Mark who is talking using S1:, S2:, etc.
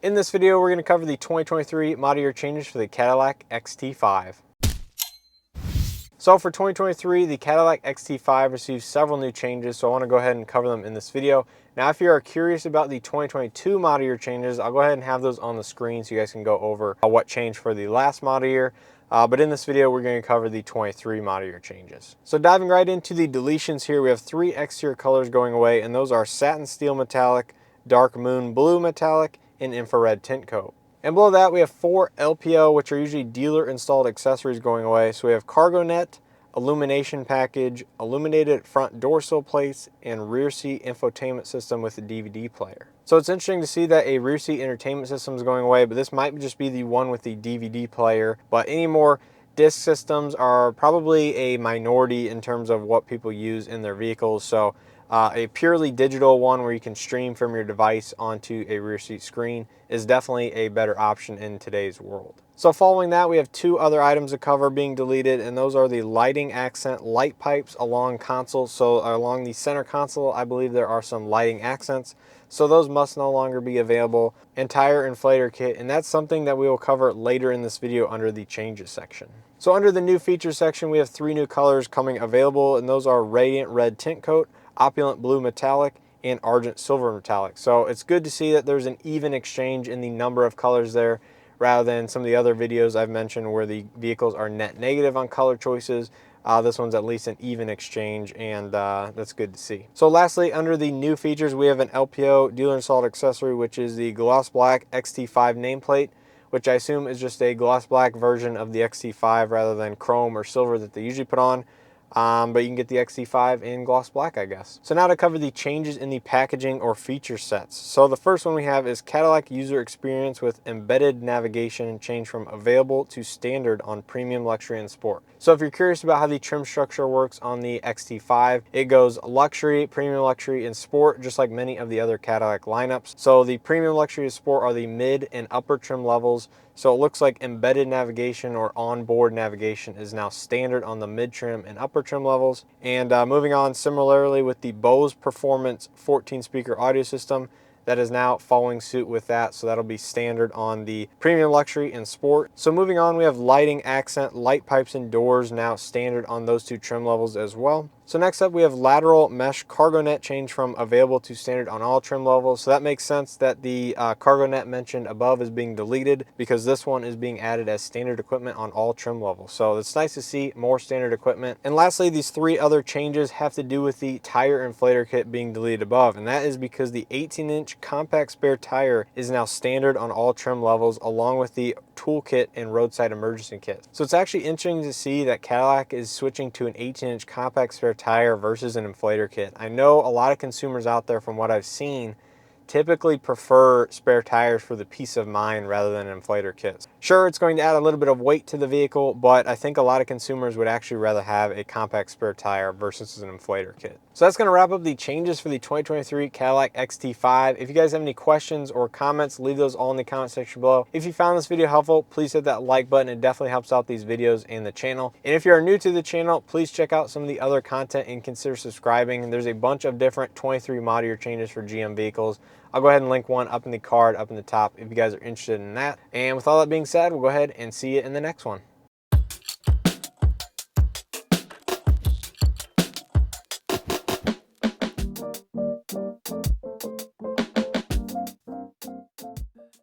S1: In this video, we're going to cover the 2023 model year changes for the Cadillac XT5. So for 2023, the Cadillac XT5 received several new changes, so I want to go ahead and cover them in this video. Now, if you are curious about the 2022 model year changes, I'll go ahead and have those on the screen so you guys can go over what changed for the last model year. But in this video, we're going to cover the 23 model year changes. So diving right into the deletions here, we have three exterior colors going away, and those are satin steel metallic, dark moon blue metallic, and infrared tint coat. And below that, we have four LPO, which are usually dealer installed accessories, going away. So we have cargo net, illumination package, illuminated front door sill plates, and rear seat infotainment system with a DVD player. So it's interesting to see that a rear seat entertainment system is going away, but this might just be the one with the DVD player. But any more disc systems are probably a minority in terms of what people use in their vehicles. So a purely digital one where you can stream from your device onto a rear seat screen is definitely a better option in today's world. So following that, we have two other items to cover being deleted, and those are the lighting accent light pipes along console. So along the center console, I believe there are some lighting accents, so those must no longer be available. And tire inflator kit, and that's something that we will cover later in this video under the changes section. So under the new features section, we have three new colors coming available, and those are radiant red tint coat, opulent blue metallic, and argent silver metallic. So it's good to see that there's an even exchange in the number of colors there, rather than some of the other videos I've mentioned where the vehicles are net negative on color choices. This one's at least an even exchange, and that's good to see. So lastly, under the new features, we have an LPO dealer installed accessory, which is the gloss black XT5 nameplate, which I assume is just a gloss black version of the XT5 rather than chrome or silver that they usually put on. But you can get the XT5 in gloss black, I guess. So now to cover the changes in the packaging or feature sets. So the first one we have is Cadillac user experience with embedded navigation, change from available to standard on premium, luxury, and sport. So if you're curious about how the trim structure works on the XT5, it goes luxury, premium luxury, and sport, just like many of the other Cadillac lineups. So the premium luxury and sport are the mid and upper trim levels. So it looks like embedded navigation or onboard navigation is now standard on the mid trim and upper trim levels. And moving on, similarly with the Bose Performance 14 speaker audio system, that is now following suit with that, so that'll be standard on the premium luxury and sport. So moving on, we have lighting accent light pipes and doors now standard on those two trim levels as well. So next up, we have lateral mesh cargo net change from available to standard on all trim levels. So that makes sense that the cargo net mentioned above is being deleted, because this one is being added as standard equipment on all trim levels. So it's nice to see more standard equipment. And lastly, these three other changes have to do with the tire inflator kit being deleted above. And that is because the 18-inch compact spare tire is now standard on all trim levels, along with the toolkit and roadside emergency kit. So it's actually interesting to see that Cadillac is switching to an 18-inch compact spare tire versus an inflator kit. I know a lot of consumers out there, from what I've seen, typically prefer spare tires for the peace of mind rather than inflator kits. Sure, it's going to add a little bit of weight to the vehicle, but I think a lot of consumers would actually rather have a compact spare tire versus an inflator kit. So that's going to wrap up the changes for the 2023 Cadillac XT5. If you guys have any questions or comments, leave those all in the comment section below. If you found this video helpful, please hit that like button. It definitely helps out these videos and the channel. And if you're new to the channel, please check out some of the other content and consider subscribing. There's a bunch of different 23 model year changes for GM vehicles. I'll go ahead and link one up in the card, up in the top, if you guys are interested in that. And with all that being said, we'll go ahead and see you in the next one.